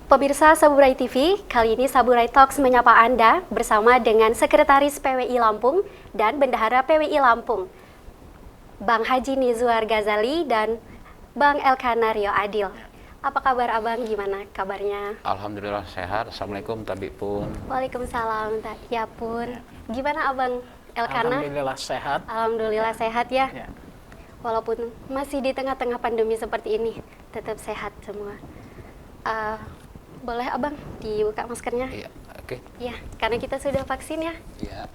Pemirsa Saburai TV, kali ini Saburai Talks menyapa Anda bersama dengan Sekretaris PWI Lampung dan Bendahara PWI Lampung, Bang Haji Nizwar Ghazali dan Bang Elkana Rio Adil. Apa kabar Abang? Gimana kabarnya? Alhamdulillah sehat. Assalamualaikum Tabik Pun. Waalaikumsalam ya pun. Gimana Abang Elkana? Alhamdulillah sehat. Alhamdulillah sehat ya. Ya. Walaupun masih di tengah-tengah pandemi seperti ini, tetap sehat semua. Boleh Abang dibuka maskernya? Iya, oke. Ya, karena kita sudah vaksin ya. Iya.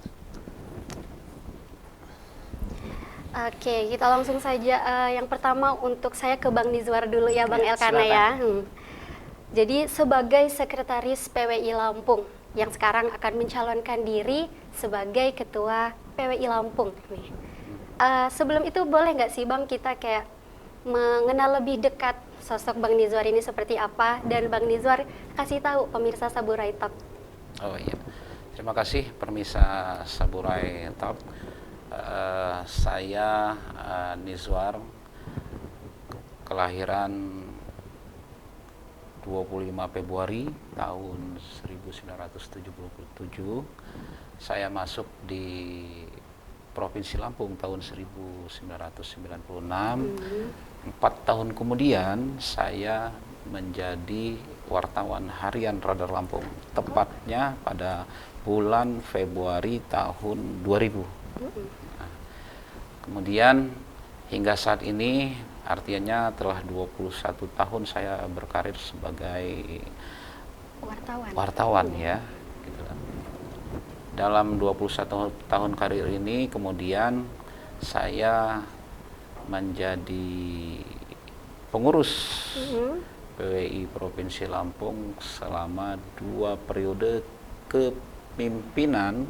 Oke, kita langsung saja. Yang pertama untuk saya ke Bang Nizwar dulu ya, Bang Ya, Elkana silakan. ya. Jadi sebagai Sekretaris PWI Lampung yang sekarang akan mencalonkan diri sebagai Ketua PWI Lampung nih. Sebelum itu boleh nggak sih Bang kita kayak mengenal lebih dekat sosok Bang Nizwar ini seperti apa, dan Bang Nizwar kasih tahu pemirsa Saburai Talk. Oh iya. Terima kasih pemirsa Saburai Talk. Saya Nizwar, kelahiran 25 Februari tahun 1977. Saya masuk di Provinsi Lampung tahun 1996. 4 tahun kemudian saya menjadi wartawan harian Radar Lampung, tepatnya pada bulan Februari tahun 2000. Nah, kemudian hingga saat ini artinya telah 21 tahun saya berkarir sebagai wartawan ya. Gitu. Dalam 21 tahun karir ini kemudian saya menjadi pengurus PWI Provinsi Lampung selama 2 periode kepemimpinan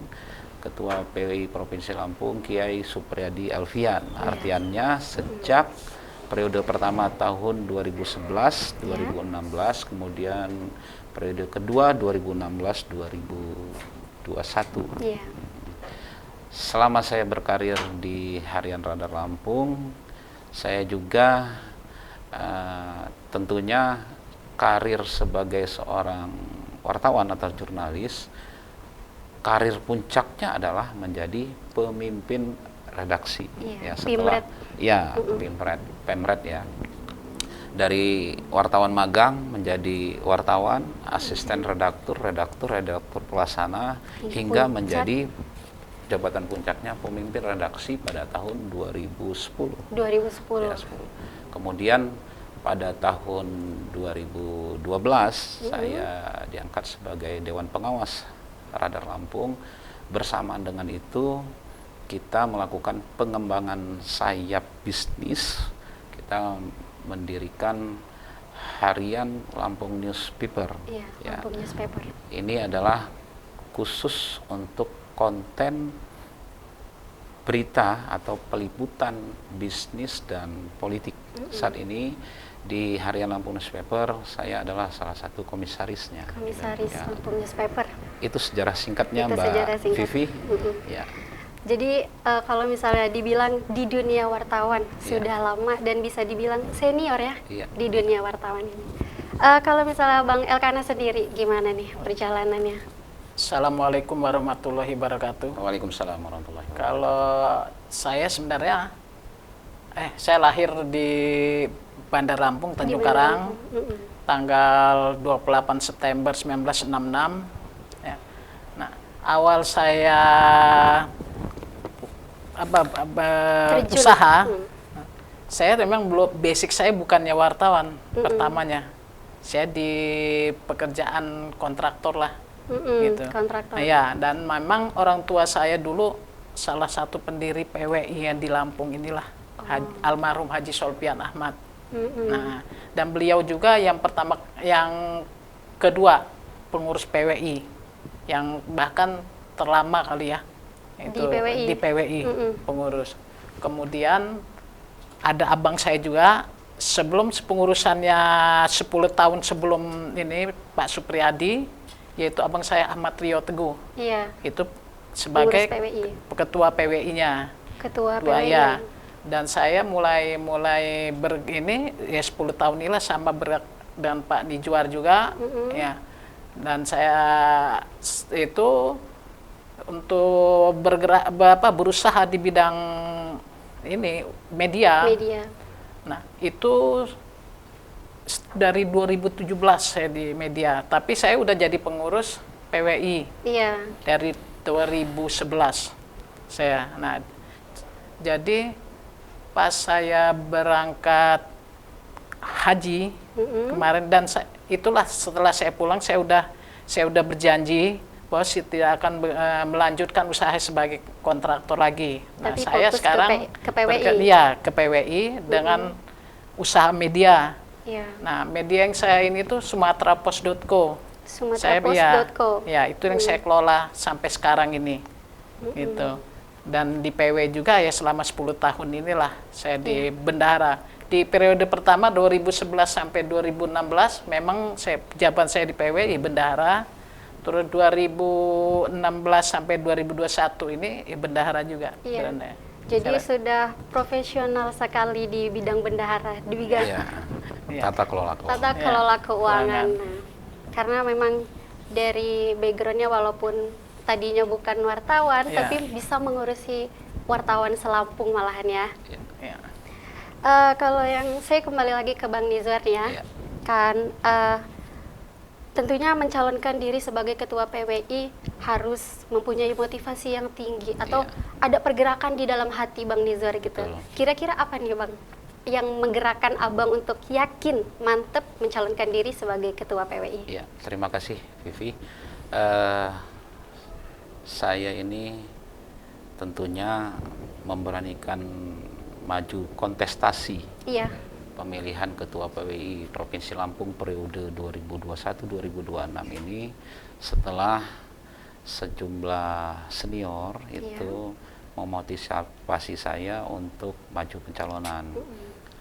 Ketua PWI Provinsi Lampung Kiai Supriyadi Alfian. Artinya sejak periode pertama tahun 2011, 2016, kemudian periode kedua 2016, 2021. Iya. Selama saya berkarir di Harian Radar Lampung, saya juga tentunya karir sebagai seorang wartawan atau jurnalis, karir puncaknya adalah menjadi pemimpin redaksi. Iya, Ya, setelah Pemret ya. Dari wartawan magang menjadi wartawan, asisten redaktur pelaksana, hingga menjadi jabatan puncaknya pemimpin redaksi pada tahun 2010. 2010. Ya, 10. Kemudian pada tahun 2012 saya diangkat sebagai Dewan Pengawas Radar Lampung. Bersamaan dengan itu kita melakukan pengembangan sayap bisnis. Kita mendirikan harian Lampung Newspaper. Iya, Ya. Lampung Newspaper. Ini adalah khusus untuk konten berita atau peliputan bisnis dan politik. Saat ini di harian Lampung Newspaper saya adalah salah satu komisarisnya. Komisaris Ya. Lampung Newspaper. Itu sejarah singkatnya Itu Mbak sejarah singkat. Vivi. Mm-mm. Ya. Jadi kalau misalnya dibilang di dunia wartawan sudah lama dan bisa dibilang senior ya di dunia wartawan ini. Kalau misalnya Bang Elkana sendiri gimana nih perjalanannya? Assalamualaikum warahmatullahi wabarakatuh. Waalaikumsalam warahmatullahi wabarakatuh. Kalau saya sebenarnya, saya lahir di Bandar Lampung, Tanjung Karang, tanggal 28 September 1966. Ya. Nah, awal saya usaha, saya memang belum, basic saya bukannya wartawan pertamanya. Saya di pekerjaan kontraktor lah. Gitu. Kontraktor. Ya, dan memang orang tua saya dulu salah satu pendiri PWI yang di Lampung inilah, almarhum Haji Solpian Ahmad. Nah, dan beliau juga yang kedua pengurus PWI yang bahkan terlama kali ya itu di PWI pengurus. Kemudian ada abang saya juga sebelum pengurusannya 10 tahun sebelum ini Pak Supriyadi, yaitu abang saya Ahmad Rio Teguh. Iya. Itu sebagai ketua PWI-nya. Ketua PWI. Ya. Dan saya mulai ya 10 tahun inilah sama dan Pak Nijwar juga, ya. Dan saya itu untuk bergerak berusaha di bidang ini media. Nah, itu dari 2017 saya di media, tapi saya udah jadi pengurus PWI. Iya. Dari 2011 saya. Nah, jadi pas saya berangkat haji kemarin, dan itulah setelah saya pulang saya udah berjanji bahwa saya tidak akan melanjutkan usaha sebagai kontraktor lagi. Nah, tapi saya sekarang ke PWI. ke PWI dengan usaha media. Iya. Nah, media yang saya ini tuh sumaterapos.co. Sumaterapos.co. Ya, itu yang saya kelola sampai sekarang ini. Gitu. Dan di PW juga ya selama 10 tahun inilah saya di bendahara. Di periode pertama 2011 sampai 2016 memang jabat saya di PW bendahara. Terus 2016 sampai 2021 ini bendahara juga. Iya. Jadi sudah profesional sekali di bidang bendahara, di bidang tata kelola keuangan. Nah, karena memang dari backgroundnya walaupun tadinya bukan wartawan, tapi bisa mengurusi wartawan selampung malahan ya. Kalau yang saya kembali lagi ke Bang Nizwar ya, kan tentunya mencalonkan diri sebagai ketua PWI harus mempunyai motivasi yang tinggi atau ada pergerakan di dalam hati Bang Nizwar gitu. Kira-kira apa nih Bang yang menggerakkan Abang untuk yakin, mantep mencalonkan diri sebagai ketua PWI? Iya, terima kasih Vivi. Saya ini tentunya memberanikan maju kontestasi pemilihan Ketua PWI Provinsi Lampung periode 2021-2026 ini setelah sejumlah senior itu memotivasi saya untuk maju pencalonan.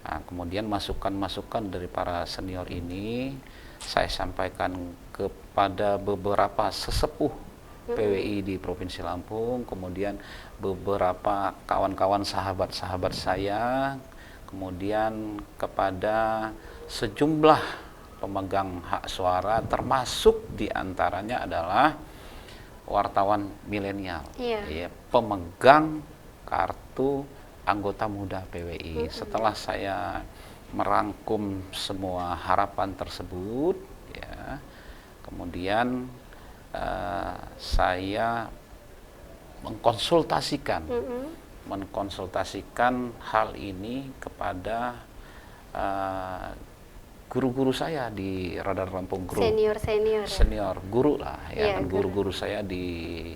Nah, kemudian masukan-masukan dari para senior ini saya sampaikan kepada beberapa sesepuh PWI di Provinsi Lampung, kemudian beberapa kawan-kawan sahabat-sahabat saya, kemudian kepada sejumlah pemegang hak suara, termasuk diantaranya adalah wartawan milenial, pemegang kartu anggota muda PWI. Setelah saya merangkum semua harapan tersebut, kemudian saya mengkonsultasikan hal ini kepada guru-guru saya di Radar Lampung Group, senior guru lah ya, kan guru-guru saya di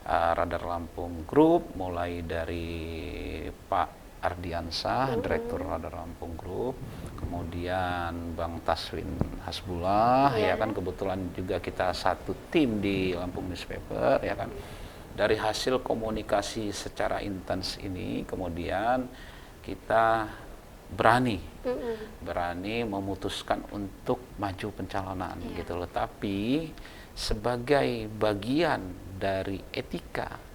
Radar Lampung Group, mulai dari Pak Ardiansah, Direktur Radar Lampung Group, kemudian Bang Taswin Hasbullah, ya kan, kebetulan juga kita satu tim di Lampung Newspaper, ya kan. Dari hasil komunikasi secara intens ini, kemudian kita berani memutuskan untuk maju pencalonan, gitu loh. Tapi sebagai bagian dari etika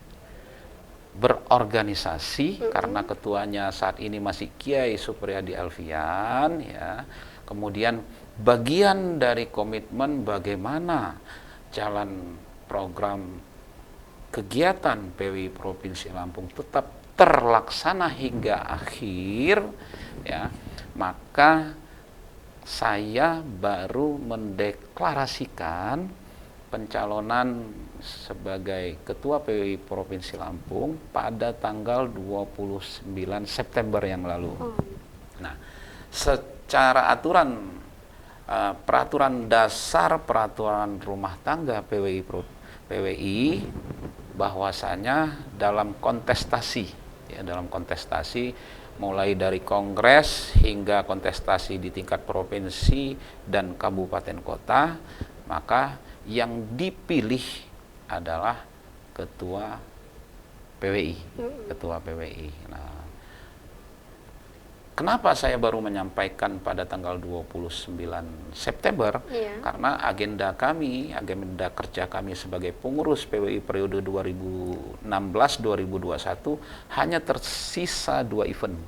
berorganisasi, karena ketuanya saat ini masih Kiai Supriyadi Alfian, ya. Kemudian bagian dari komitmen bagaimana jalan program kegiatan PWI Provinsi Lampung tetap terlaksana hingga akhir, ya, maka saya baru mendeklarasikan pencalonan sebagai Ketua PWI Provinsi Lampung pada tanggal 29 September yang lalu. Nah, secara aturan peraturan dasar peraturan rumah tangga PWI bahwasanya dalam kontestasi, ya, dalam kontestasi mulai dari kongres hingga kontestasi di tingkat provinsi dan kabupaten kota, maka yang dipilih adalah ketua PWI, ketua PWI. Nah, kenapa saya baru menyampaikan pada tanggal 29 September? Karena agenda kerja kami sebagai pengurus PWI periode 2016-2021 hanya tersisa 2 event.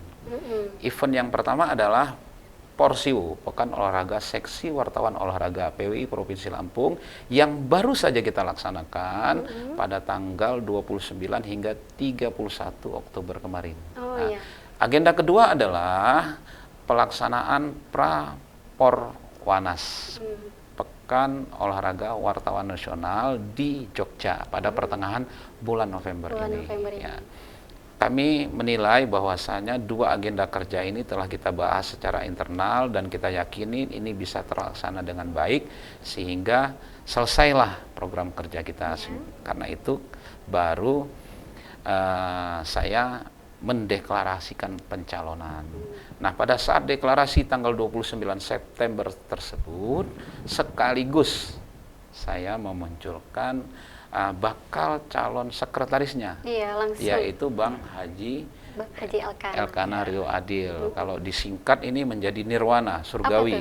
Event yang pertama adalah Porsiu, Pekan Olahraga Seksi Wartawan Olahraga PWI Provinsi Lampung yang baru saja kita laksanakan pada tanggal 29 hingga 31 Oktober kemarin. Agenda kedua adalah pelaksanaan Praporwanas, Pekan Olahraga Wartawan Nasional di Jogja pada pertengahan bulan November ini. Ya. Kami menilai bahwasanya dua agenda kerja ini telah kita bahas secara internal dan kita yakini ini bisa terlaksana dengan baik sehingga selesailah program kerja kita. Karena itu baru saya mendeklarasikan pencalonan. Nah, pada saat deklarasi tanggal 29 September tersebut sekaligus saya memunculkan bakal calon sekretarisnya, yaitu Bang Haji Elkana Rio Adil. Kalau disingkat ini menjadi Nirwana Surgawi.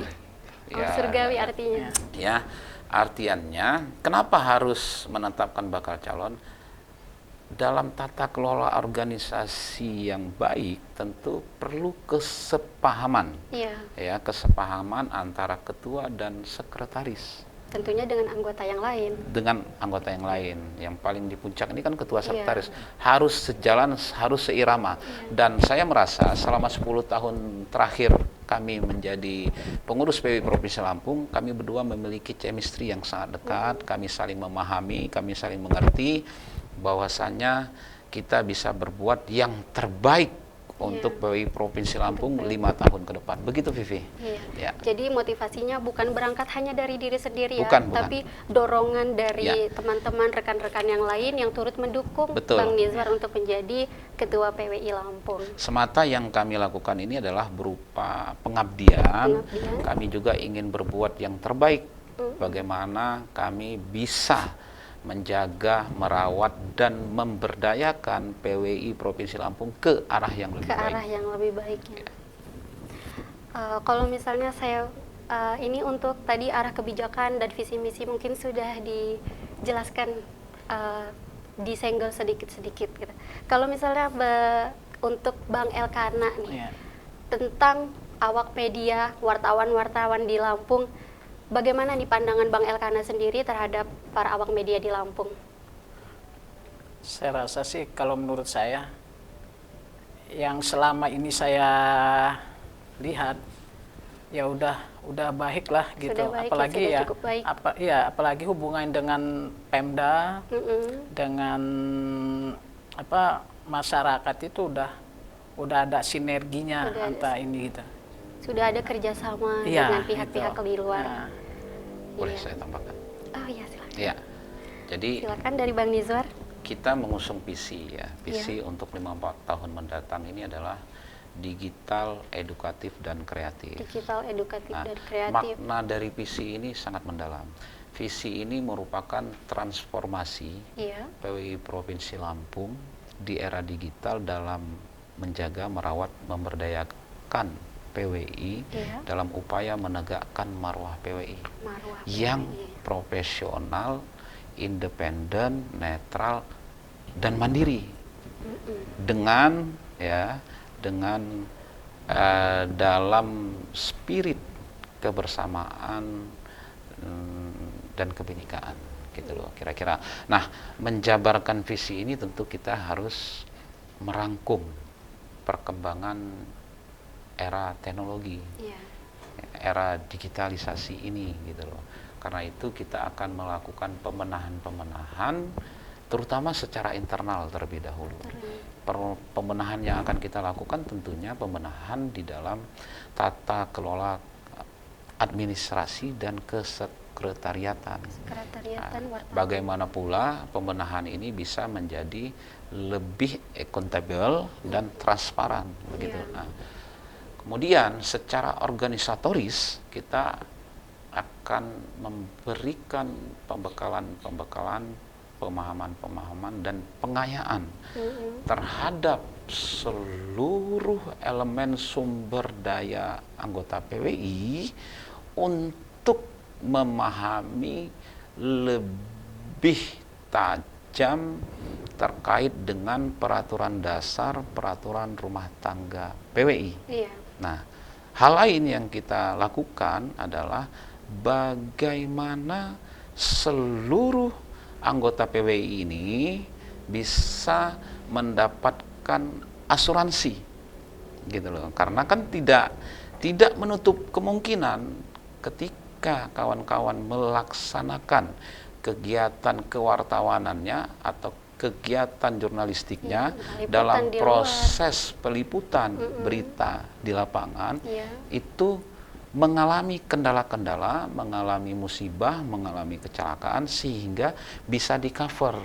Surgawi artinya. Ya, artiannya kenapa harus menetapkan bakal calon? Dalam tata kelola organisasi yang baik tentu perlu kesepahaman, ya, kesepahaman antara ketua dan sekretaris. Tentunya dengan anggota yang lain. Dengan anggota yang lain. Yang paling di puncak ini kan ketua sekretaris. Harus sejalan, harus seirama. Dan saya merasa selama 10 tahun terakhir kami menjadi pengurus PWI Provinsi Lampung, kami berdua memiliki chemistry yang sangat dekat. Kami saling memahami, kami saling mengerti bahwasannya kita bisa berbuat yang terbaik untuk PWI Provinsi Lampung 5 tahun ke depan. Begitu, Vivi. Ya. Jadi motivasinya bukan berangkat hanya dari diri sendiri, bukan. Tapi dorongan dari teman-teman, rekan-rekan yang lain yang turut mendukung Bang Nizwar untuk menjadi Ketua PWI Lampung. Semata yang kami lakukan ini adalah berupa pengabdian. Kami juga ingin berbuat yang terbaik. Bagaimana kami bisa menjaga, merawat, dan memberdayakan PWI Provinsi Lampung ke arah yang lebih baik. Ke arah yang lebih baik. Kalau misalnya saya, ini untuk tadi arah kebijakan dan visi misi mungkin sudah dijelaskan, disenggol sedikit-sedikit. Gitu. Kalau misalnya untuk Bang Elkana nih, tentang awak media, wartawan-wartawan di Lampung, bagaimana nih pandangan Bang Elkana sendiri terhadap para awak media di Lampung? Saya rasa sih kalau menurut saya, yang selama ini saya lihat ya udah baik lah gitu. Baik, apalagi apalagi hubungan dengan Pemda, dengan masyarakat itu udah ada sinerginya antara ini gitu. Sudah ada kerjasama dengan pihak-pihak di luar. Boleh saya tambahkan? Oh iya, silakan. Ya, jadi silakan dari Bang Nizwar. Kita mengusung visi visi untuk 5 tahun mendatang ini adalah digital, edukatif, dan kreatif. Digital, edukatif, dan kreatif. Makna dari visi ini sangat mendalam. Visi ini merupakan transformasi PWI Provinsi Lampung di era digital dalam menjaga, merawat, memberdayakan PWI dalam upaya menegakkan marwah PWI yang profesional, independen, netral, dan mandiri dengan dalam spirit kebersamaan dan kebinekaan gitu loh kira-kira. Nah, menjabarkan visi ini tentu kita harus merangkum perkembangan era teknologi, era digitalisasi ini gitu loh. Karena itu kita akan melakukan pemenahan terutama secara internal terlebih dahulu. Pemenahan yang akan kita lakukan tentunya pemenahan di dalam tata kelola administrasi dan kesekretariatan. Bagaimana pula pemenahan ini bisa menjadi lebih akuntabel dan transparan begitu. Kemudian secara organisatoris kita akan memberikan pembekalan, pemahaman dan pengayaan terhadap seluruh elemen sumber daya anggota PWI untuk memahami lebih tajam terkait dengan peraturan dasar, peraturan rumah tangga PWI. Nah, hal lain yang kita lakukan adalah bagaimana seluruh anggota PWI ini bisa mendapatkan asuransi, gitu loh. Karena kan tidak menutup kemungkinan ketika kawan-kawan melaksanakan kegiatan kewartawanannya atau kegiatan jurnalistiknya dalam proses peliputan berita di lapangan, itu mengalami kendala-kendala, mengalami musibah, mengalami kecelakaan sehingga bisa di-cover.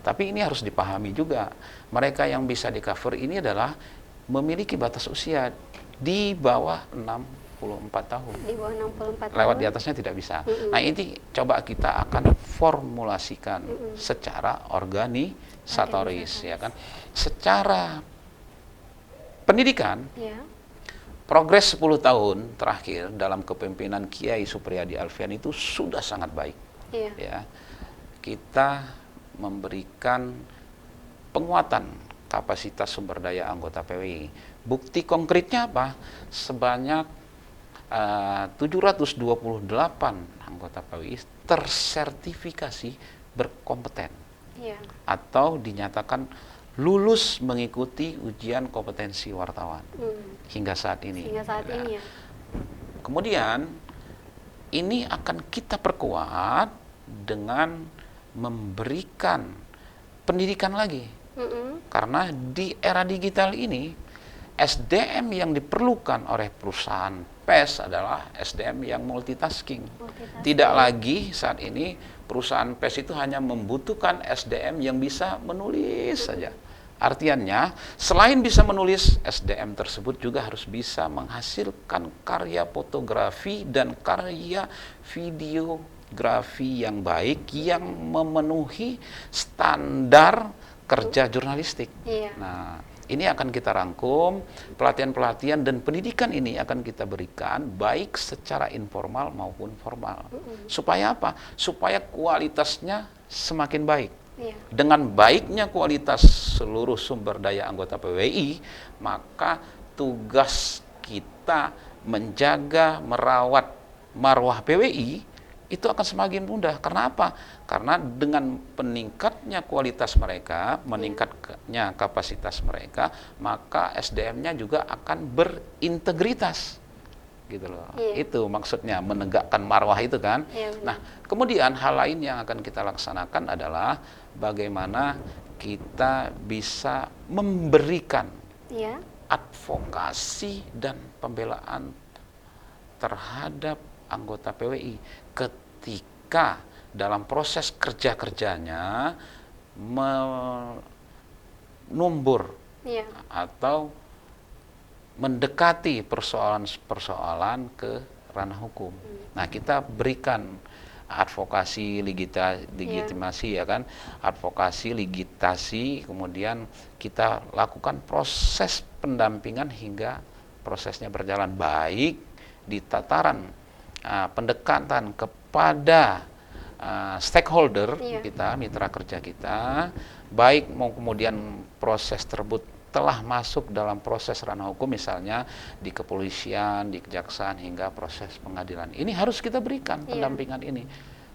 Tapi ini harus dipahami juga, mereka yang bisa di-cover ini adalah memiliki batas usia di bawah 64 tahun. Di bawah 64 tahun. Lewat di atasnya tidak bisa. Nah, ini coba kita akan formulasikan secara organisatoris, ya kan. Secara pendidikan, progres 10 tahun terakhir dalam kepemimpinan Kiai Supriyadi Alfian itu sudah sangat baik. Ya. Kita memberikan penguatan kapasitas sumber daya anggota PWI. Bukti konkretnya apa? Sebanyak 728 anggota PWI tersertifikasi berkompeten atau dinyatakan lulus mengikuti ujian kompetensi wartawan hingga saat ini. Kemudian ini akan kita perkuat dengan memberikan pendidikan lagi, karena di era digital ini SDM yang diperlukan oleh perusahaan pers adalah SDM yang multitasking. Tidak lagi saat ini perusahaan pers itu hanya membutuhkan SDM yang bisa menulis saja. Artinya, selain bisa menulis, SDM tersebut juga harus bisa menghasilkan karya fotografi dan karya videografi yang baik yang memenuhi standar kerja jurnalistik. Nah, ini akan kita rangkum, pelatihan-pelatihan dan pendidikan ini akan kita berikan baik secara informal maupun formal. Supaya apa? Supaya kualitasnya semakin baik. Dengan baiknya kualitas seluruh sumber daya anggota PWI, maka tugas kita menjaga, merawat marwah PWI itu akan semakin mudah. Karena apa? Karena dengan peningkatnya kualitas mereka, meningkatnya kapasitas mereka, maka SDM-nya juga akan berintegritas. Gitu loh. Itu maksudnya menegakkan marwah itu kan. Nah, kemudian hal lain yang akan kita laksanakan adalah bagaimana kita bisa memberikan advokasi dan pembelaan terhadap anggota PWI ketika dalam proses kerja-kerjanya menumbur atau mendekati persoalan-persoalan ke ranah hukum. Nah, kita berikan advokasi, legitimasi, ya kan, advokasi, legitasi, kemudian kita lakukan proses pendampingan hingga prosesnya berjalan baik di tataran pendekatan kepada stakeholder kita, mitra kerja kita, baik mau kemudian proses tersebut telah masuk dalam proses ranah hukum, misalnya di kepolisian, di kejaksaan, hingga proses pengadilan. Ini harus kita berikan pendampingan ini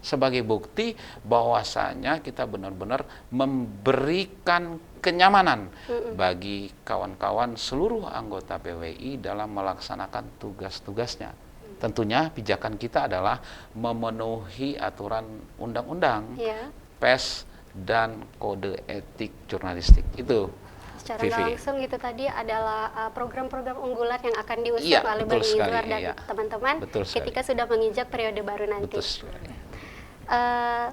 sebagai bukti bahwasanya kita benar-benar memberikan kenyamanan bagi kawan-kawan seluruh anggota PWI dalam melaksanakan tugas-tugasnya. Tentunya pijakan kita adalah memenuhi aturan undang-undang, pers, dan kode etik jurnalistik. Itu secara langsung itu tadi adalah program-program unggulan yang akan diusung oleh Bang Nizwar dan teman-teman ketika sudah menginjak periode baru nanti.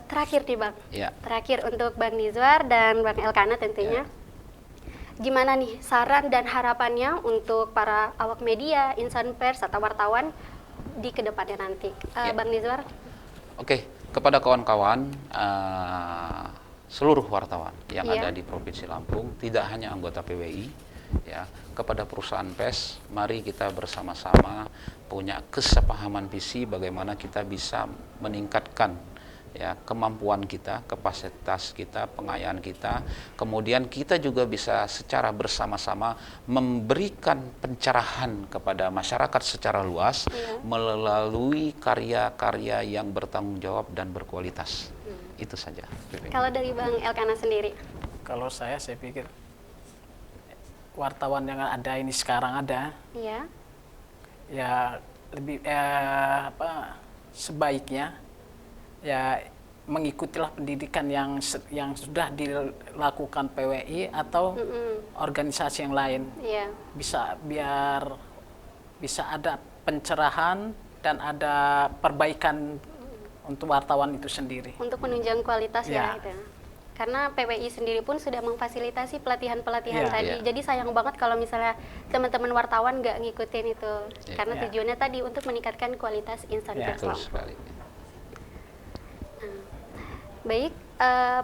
Terakhir nih Bang, terakhir untuk Bang Nizwar dan Bang Elkana tentunya. Gimana nih saran dan harapannya untuk para awak media, insan pers atau wartawan di kedepannya nanti, Bang Nizwar? Oke, kepada kawan-kawan seluruh wartawan yang ada di Provinsi Lampung, tidak hanya anggota PWI, ya, kepada perusahaan pers, mari kita bersama-sama punya kesepahaman visi bagaimana kita bisa meningkatkan ya, kemampuan kita, kapasitas kita, pengayaan kita. Kemudian kita juga bisa secara bersama-sama memberikan pencerahan kepada masyarakat secara luas melalui karya-karya yang bertanggung jawab dan berkualitas. Itu saja. Kalau dari Bang Elkana sendiri? Kalau saya pikir wartawan yang ada ini sekarang ada, ya lebih sebaiknya ya mengikutilah pendidikan yang sudah dilakukan PWI atau organisasi yang lain, biar bisa ada pencerahan dan ada perbaikan untuk wartawan itu sendiri. Untuk menunjang kualitas gitu. Karena PWI sendiri pun sudah memfasilitasi pelatihan-pelatihan tadi. Jadi sayang banget kalau misalnya teman-teman wartawan nggak ngikutin itu. Karena tujuannya tadi untuk meningkatkan kualitas instansi pers Lampung. Baik,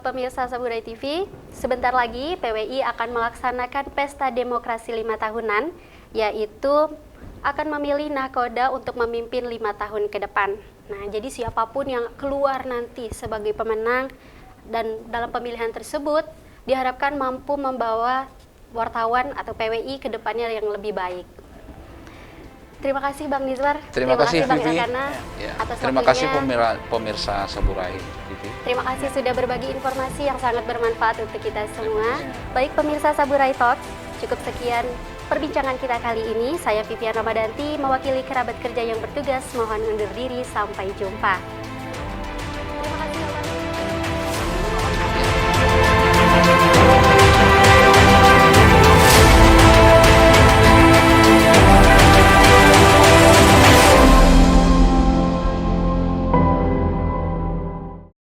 pemirsa Saburai TV, sebentar lagi PWI akan melaksanakan pesta demokrasi 5 tahunan, yaitu akan memilih nakoda untuk memimpin 5 tahun ke depan. Nah, jadi siapapun yang keluar nanti sebagai pemenang dan dalam pemilihan tersebut diharapkan mampu membawa wartawan atau PWI ke depannya yang lebih baik. Terima kasih Bang Nizwar. Terima kasih Bang Vivi. Elkana atas terima waktunya. kasih pemirsa Saburai TV. Terima kasih sudah berbagi informasi yang sangat bermanfaat untuk kita semua. Baik pemirsa Saburai Talk, cukup sekian perbincangan kita kali ini. Saya Vivian Ramadanti, mewakili kerabat kerja yang bertugas, mohon undur diri. Sampai jumpa.